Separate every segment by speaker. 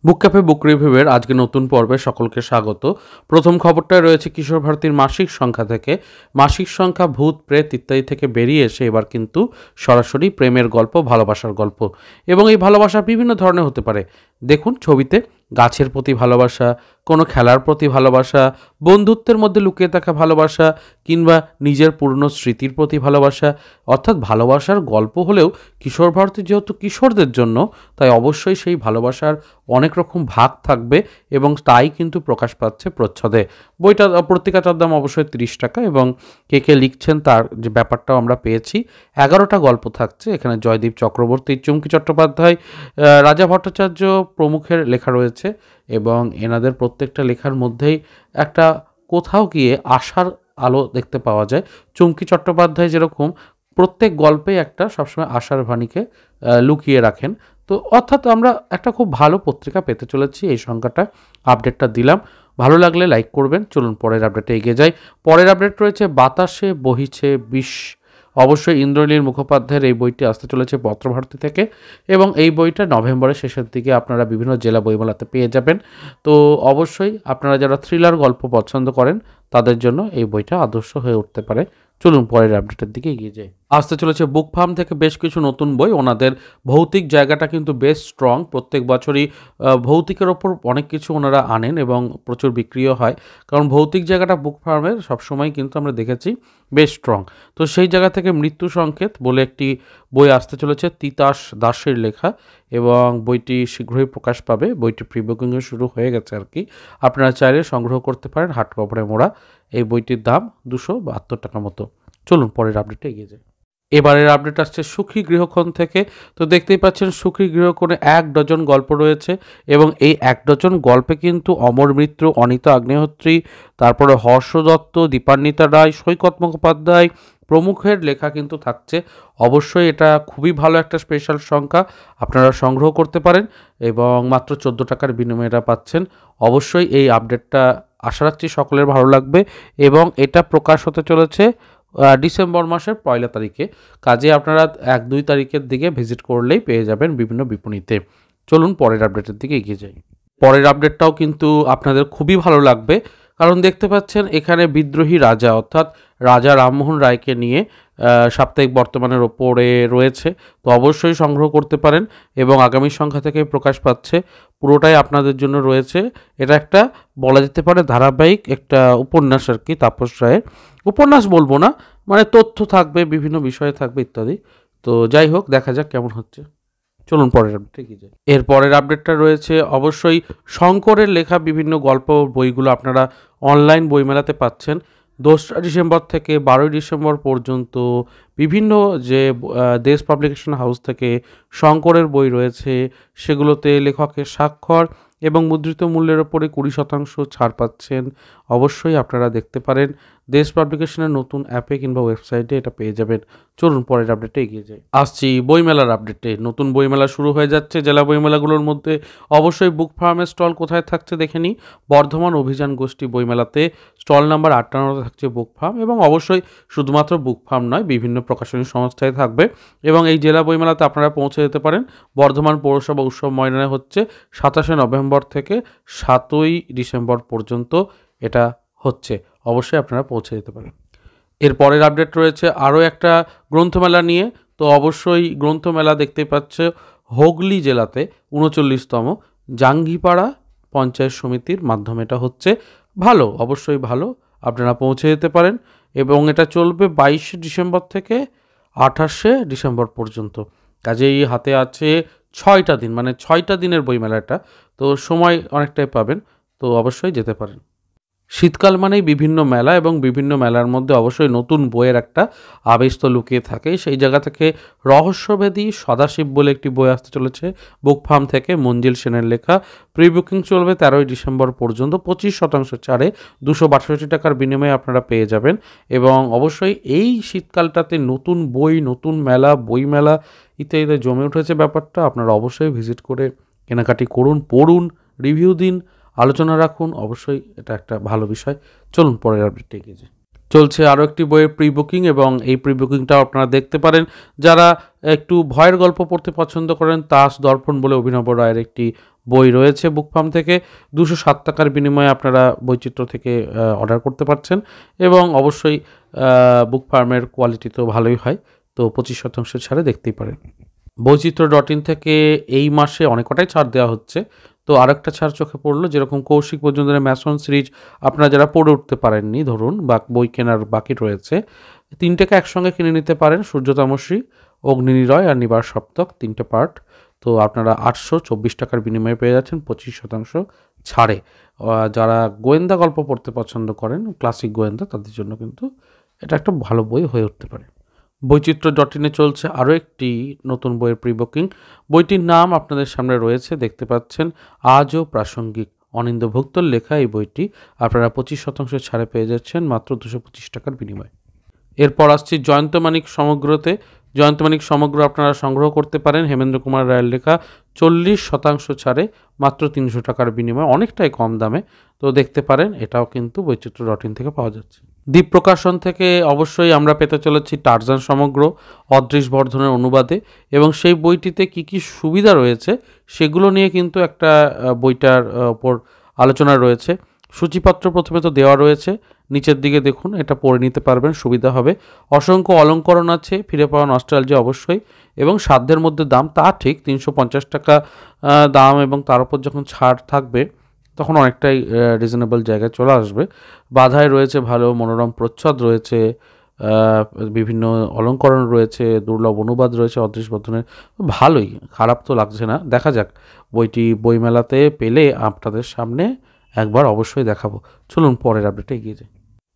Speaker 1: বুক cafe বুক রিভিউয়ের আজকে নতুন পর্বে সকলকে স্বাগত। প্রথম খবরটায় রয়েছে কিশোর ভারতীর মাসিক সংখ্যা থেকে। মাসিক সংখ্যা ভূত প্রেত ইত্যাদি থেকে বেরিয়ে এসে এবার কিন্তু সরাসরি প্রেমের গল্প, ভালোবাসার গল্প, এবং এই ভালোবাসা বিভিন্ন ধরনের হতে পারে। দেখুন ছবিতে গাছের প্রতি ভালোবাসা, কোনো খেলার প্রতি ভালোবাসা, বন্ধুত্বের মধ্যে লুকিয়ে থাকা ভালোবাসা, কিংবা নিজের পুরনো স্মৃতির প্রতি ভালোবাসা। অর্থাৎ ভালোবাসার গল্প হলেও কিশোর ভারতী যেহেতু কিশোরদের জন্য, তাই অবশ্যই সেই ভালোবাসার অনেক রকম ভাগ থাকবে এবং তাই কিন্তু প্রকাশ পাচ্ছে প্রচ্ছদে। বইটা পত্রিকাটার দাম অবশ্যই 30 টাকা এবং কে কে লিখছেন তার যে ব্যাপারটাও আমরা পেয়েছি। 11টা গল্প থাকছে এখানে। জয়দীপ চক্রবর্তী, চুমকি চট্টোপাধ্যায়, রাজা ভট্টাচার্য প্রমুখের লেখা রয়েছে এবং এনাদের প্রত্যেকটা লেখার মধ্যেই একটা কোথাও গিয়ে আশার আলো দেখতে পাওয়া যায়। চুমকি চট্টোপাধ্যায় যেরকম প্রত্যেক গল্পে একটা সবসময় আশার বাণীকে লুকিয়ে রাখেন। তো অর্থাৎ আমরা একটা খুব ভালো পত্রিকা পেতে চলেছি। এই সংখ্যাটা আপডেটটা দিলাম, ভালো লাগলে লাইক করবেন। চলুন পরের আপডেটে এগিয়ে যাই। পরের আপডেট রয়েছে বাতাসে বহিছে বিষ। অবশ্যই ইন্দ্রনীল মুখোপাধ্যায়ের এই বইটি আসতে চলেছে পত্রভারতী থেকে এবং এই বইটা নভেম্বরের শেষের দিকে আপনারা বিভিন্ন জেলা বইমেলাতে পেয়ে যাবেন। তো অবশ্যই আপনারা যারা থ্রিলার গল্প পছন্দ করেন তাদের জন্য এই বইটা আদর্শ হয়ে উঠতে পারে। চলুন পরের আপডেটের দিকে এগিয়ে যাই। আসতে চলেছে বুক ফার্ম থেকে বেশ কিছু নতুন বই। ওনাদের ভৌতিক জায়গাটা কিন্তু বেশ স্ট্রং। প্রত্যেক বছরই ভৌতিকের ওপর অনেক কিছু ওনারা আনেন এবং প্রচুর বিক্রিও হয়, কারণ ভৌতিক জায়গাটা বুক ফার্মের সবসময় কিন্তু আমরা দেখেছি বেশ স্ট্রং। তো সেই জায়গা থেকে মৃত্যু সংকেত বলে একটি বই আসতে চলেছে, তিতাস দাসের লেখা, এবং বইটি শীঘ্রই প্রকাশ পাবে। বইটি প্রি বুকিংও শুরু হয়ে গেছে আর কি। আপনারা চাইলে সংগ্রহ করতে পারেন। হার্ড কভারে মোড়া এই বইটির দাম 272 টাকা মতো। চলুন পরের আপডেটে এগিয়ে যাই। এবারের আপডেট আসছে সুখী গৃহকোণ থেকে। তো দেখতেই পাচ্ছেন সুখী গৃহকোণে 1 ডজন গল্প রয়েছে এবং এই 1 ডজন গল্পে কিন্তু অমর মিত্র, অনিতা আগ্নেহোত্রী, তারপরে হর্ষ দত্ত, দীপান্বিতা রায়, সৈকত মুখোপাধ্যায় প্রমুখের লেখা কিন্তু থাকছে। অবশ্যই এটা খুবই ভালো একটা স্পেশাল সংখ্যা, আপনারা সংগ্রহ করতে পারেন এবং মাত্র 14 টাকার বিনিময়ে এটা পাচ্ছেন। অবশ্যই এই আপডেটটা আশা রাখছি সকলের ভালো লাগবে এবং এটা প্রকাশ হতে চলেছে ডিসেম্বর মাসের 1 তারিখে। কাজে আপনারা 1-2 তারিখের দিকে ভিজিট করলেই পেয়ে যাবেন বিভিন্ন বিপণীতে। চলুন পরের আপডেটের দিকে এগিয়ে যাই। পরের আপডেটটাও কিন্তু আপনাদের খুবই ভালো লাগবে, কারণ দেখতে পাচ্ছেন এখানে বিদ্রোহী রাজা অর্থাৎ রাজা রামমোহন রায়কে নিয়ে সাপ্তাহিক বর্তমানের ওপরে রয়েছে। তো অবশ্যই সংগ্রহ করতে পারেন এবং আগামী সংখ্যা থেকে প্রকাশ পাচ্ছে। পুরোটাই আপনাদের জন্য রয়েছে। এটা একটা বলা যেতে পারে ধারাবাহিক একটা উপন্যাস আর কি। তাপস রায়ের উপন্যাস বলবো না, মানে তথ্য থাকবে, বিভিন্ন বিষয়ে থাকবে ইত্যাদি। তো যাই হোক, দেখা যাক কেমন হচ্ছে। চলুন পরের আপডেটে এগিয়ে যাই। এর পরের আপডেটটা রয়েছে অবশ্যই শঙ্করের লেখা বিভিন্ন গল্প বইগুলো আপনারা অনলাইন বইমেলাতে পাচ্ছেন। 2রা ডিসেম্বর থেকে 12ই ডিসেম্বর পর্যন্ত বিভিন্ন যে দেশ পাবলিকেশন হাউস থেকে শঙ্করের বই রয়েছে সেগুলোতে লেখকের স্বাক্ষর এবং মুদ্রিত মূল্যের ওপরে 20% ছাড় পাচ্ছেন। অবশ্যই আপনারা দেখতে পারেন। দেশ পাবলিকেশনের নতুন অ্যাপে কিংবা ওয়েবসাইটে এটা পেয়ে যাবেন। চলুন পরের আপডেটে এগিয়ে যাই। আসছি বইমেলার আপডেটে। নতুন বইমেলা শুরু হয়ে যাচ্ছে জেলা বইমেলাগুলোর মধ্যে। অবশ্যই বুক ফার্মের স্টল কোথায় থাকছে দেখে নিই। বর্ধমান অভিযান গোষ্ঠী বইমেলাতে স্টল নাম্বার 58 থাকছে বুক ফার্ম, এবং অবশ্যই শুধুমাত্র বুক ফার্ম নয়, বিভিন্ন প্রকাশনী সংস্থায় থাকবে। এবং এই জেলা বইমেলাতে আপনারা পৌঁছে যেতে পারেন। বর্ধমান পৌরসভা উৎসব ময়দানে হচ্ছে 27শে নভেম্বর থেকে 7ই ডিসেম্বর পর্যন্ত এটা হচ্ছে। অবশ্যই আপনারা পৌঁছে যেতে পারেন। এর পরের আপডেট রয়েছে আরও একটা গ্রন্থমেলা নিয়ে। তো অবশ্যই গ্রন্থমেলা দেখতে পাচ্ছে হুগলি জেলাতে 39তম জাঙ্গিপাড়া পঞ্চায়েত সমিতির মাধ্যমে এটা হচ্ছে। ভালো, অবশ্যই ভালো, আপনারা পৌঁছে যেতে পারেন এবং এটা চলবে 22শে ডিসেম্বর থেকে 28শে ডিসেম্বর পর্যন্ত। কাজেই হাতে আছে 6টা দিন, মানে 6টা দিনের বইমেলাটা। তো সময় অনেকটাই পাবেন, তো অবশ্যই যেতে পারেন। শীতকাল মানেই বিভিন্ন মেলা এবং বিভিন্ন মেলার মধ্যে অবশ্যই নতুন বইয়ের একটা আবেশ তো লুকিয়ে থাকে। সেই জায়গা থেকে রহস্যভেদী সদাশিব বলে একটি বই আসতে চলেছে বুক ফার্ম থেকে, মঞ্জিল সেনের লেখা। প্রি বুকিং চলবে 13ই ডিসেম্বর পর্যন্ত। 25% ছাড়ে 262 টাকার বিনিময়ে আপনারা পেয়ে যাবেন। এবং অবশ্যই এই শীতকালটাতে নতুন বই, নতুন মেলা, বই মেলা ইত্যাদিতে জমে উঠেছে ব্যাপারটা। আপনারা অবশ্যই ভিজিট করে কেনাকাটি করুন, পড়ুন, রিভিউ দিন, আলোচনা রাখুন। অবশ্যই এটা একটা ভালো বিষয়। চলুন পরের আপডেটে এগিয়ে যাই। চলছে আরও একটি বইয়ের প্রি বুকিং এবং এই প্রি বুকিংটাও আপনারা দেখতে পারেন। যারা একটু ভয়ের গল্প পড়তে পছন্দ করেন, তাস দর্পণ বলে অভিনব রায়ের একটি বই রয়েছে বুক ফার্ম থেকে। 207 টাকার বিনিময়ে আপনারা বৈচিত্র্য থেকে অর্ডার করতে পারছেন এবং অবশ্যই বুক ফার্মের কোয়ালিটি তো ভালোই হয়, তো 25% ছাড়ে দেখতেই পারেন। বৈচিত্র্য.in থেকে এই মাসে অনেক কটাই ছাড় দেওয়া হচ্ছে, তো আরেকটা ছাড় চোখে পড়লো, যেরকম কৌশিক মজুমদারের ম্যাসন সিরিজ আপনারা যারা পড়ে উঠতে পারেননি ধরুন, বা বই কেনার বাকি রয়েছে, 3টেকে একসঙ্গে কিনে নিতে পারেন। সূর্যতামসী, অগ্নিনিরয় আর নিবার সপ্তক, 3টে পার্ট, তো আপনারা 824 টাকার বিনিময়ে পেয়ে যাচ্ছেন 25% ছাড়ে। যারা গোয়েন্দা গল্প পড়তে পছন্দ করেন, ক্লাসিক গোয়েন্দা, তাদের জন্য কিন্তু এটা একটা ভালো বই হয়ে উঠতে পারে। বৈচিত্র্য.in চলছে আরও একটি নতুন বইয়ের প্রি বুকিং। বইটির নাম আপনাদের সামনে রয়েছে, দেখতে পাচ্ছেন, আজও প্রাসঙ্গিক। অনিন্দ্য ভুক্তর লেখা এই বইটি আপনারা 25% ছাড়ে পেয়ে যাচ্ছেন মাত্র 225 টাকার বিনিময়ে। এরপর আসছি জয়ন্তমানিক সমগ্রতে। জয়ন্তমানিক সমগ্র আপনারা সংগ্রহ করতে পারেন হেমেন্দ্র কুমার রায়ের লেখা, 40% ছাড়ে মাত্র 300 টাকার বিনিময়ে, অনেকটাই কম দামে, তো দেখতে পারেন। এটাও কিন্তু বৈচিত্র্য.in থেকে পাওয়া যাচ্ছে। দ্বীপ প্রকাশন থেকে অবশ্যই আমরা পেতে চলেছি টারজান সমগ্র, অদৃশ বর্ধনের অনুবাদে, এবং সেই বইটিতে কি কি সুবিধা রয়েছে সেগুলো নিয়ে কিন্তু একটা বইটার ওপর আলোচনা রয়েছে। সূচিপত্র প্রথমে তো দেওয়া রয়েছে, নিচের দিকে দেখুন, এটা পড়ে নিতে পারবেন, সুবিধা হবে। অসংখ্য অলঙ্করণ আছে, ফিরে পাওয়া নস্টালজি অবশ্যই, এবং সাধ্যের মধ্যে দাম তা ঠিক, 350 টাকা দাম, এবং তার উপর যখন ছাড় থাকবে তখন অনেকটাই রিজনেবল জায়গায় চলে আসবে। বাধায় রয়েছে ভালো মনোরম প্রচ্ছদ রয়েছে, বিভিন্ন অলঙ্করণ রয়েছে, দুর্লভ অনুবাদ রয়েছে অদৃশ বর্ধনের, ভালোই, খারাপ তো লাগছে না। দেখা যাক, বইটি বইমেলাতে পেলে আপনাদের সামনে একবার অবশ্যই দেখাবো। চলুন পরের আপডেটে এগিয়ে যাই।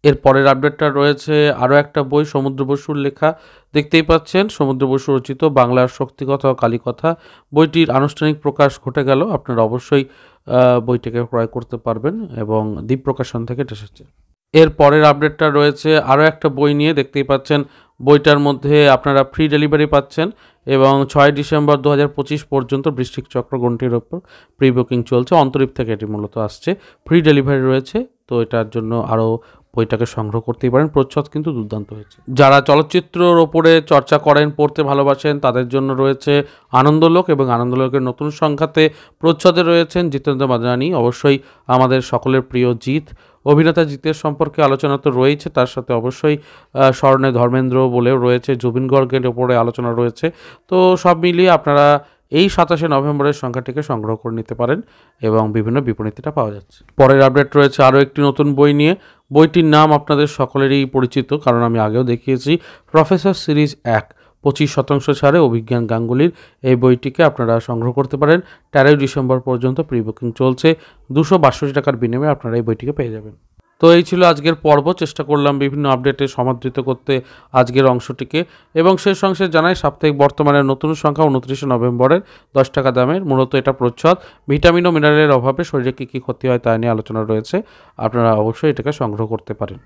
Speaker 1: এর পরের আপডেটটা রয়েছে আরও একটা বই, সমুদ্র বসুর লেখা, দেখতেই পাচ্ছেন, সমুদ্র বসু রচিত বাংলার শক্তিকথা ও কালীকথা। বইটির আনুষ্ঠানিক প্রকাশ ঘটে গেল, আপনারা অবশ্যই বইটিকে ক্রয় করতে পারবেন, এবং দ্বীপ প্রকাশন থেকে এটা এসেছে। এর পরের আপডেটটা রয়েছে আরও একটা বই নিয়ে, দেখতেই পাচ্ছেন, বইটার মধ্যে আপনারা ফ্রি ডেলিভারি পাচ্ছেন, এবং 6 ডিসেম্বর 2025 পর্যন্ত বৃশ্চিক চক্র গ্রন্থির ওপর প্রি বুকিং চলছে। অন্তরীপ থেকে এটি মূলত আসছে, ফ্রি ডেলিভারি রয়েছে, তো এটার জন্য আরও বইটাকে সংগ্রহ করতেই পারেন। প্রচ্ছদ কিন্তু দুর্দান্ত হয়েছে। যারা চলচ্চিত্রর ওপরে চর্চা করেন, পড়তে ভালোবাসেন, তাদের জন্য রয়েছে আনন্দলোক, এবং আনন্দলোকের নতুন সংখ্যাতে প্রচ্ছদে রয়েছেন জিতেন্দ্র মাদরানি, অবশ্যই আমাদের সকলের প্রিয় জিৎ। অভিনেতা জিতের সম্পর্কে আলোচনা তো রয়েছে, তার সাথে অবশ্যই স্মরণে ধর্মেন্দ্র বলেও রয়েছে, জুবিন গর্গের ওপরে আলোচনা রয়েছে, তো সব মিলিয়ে আপনারা এই 27 নভেম্বরের সংখ্যাটিকে সংগ্রহ করে নিতে পারেন, এবং বিভিন্ন বিপণীতে পাওয়া যাচ্ছে। পরের আপডেট রয়েছে আরও একটি নতুন বই নিয়ে। বইটির নাম আপনাদের সকলেরই পরিচিত, কারণ আমি আগেও দেখিয়েছি, প্রফেসর সিরিজ 1, 25% ছাড়ে অভিজ্ঞান গাঙ্গুলির এই বইটিকে আপনারা সংগ্রহ করতে পারেন। 13 ডিসেম্বর পর্যন্ত প্রি বুকিং চলছে, 262 টাকার বিনিময়ে আপনারা এই বইটিকে পেয়ে যাবেন। তো এই ছিল আজকের পর্ব। চেষ্টা করলাম বিভিন্ন আপডেটে সমাদৃত করতে আজকের অংশটিকে, এবং শেষ অংশে জানাই সাপ্তাহিক বর্তমানের নতুন সংখ্যা 29 নভেম্বরের 10 টাকা দামের। মূলত এটা প্রচ্ছদ, ভিটামিন ও মিনারেলের অভাবে শরীরে কী কী ক্ষতি হয় তা নিয়ে আলোচনা রয়েছে, আপনারা অবশ্যই এটাকে সংগ্রহ করতে পারেন।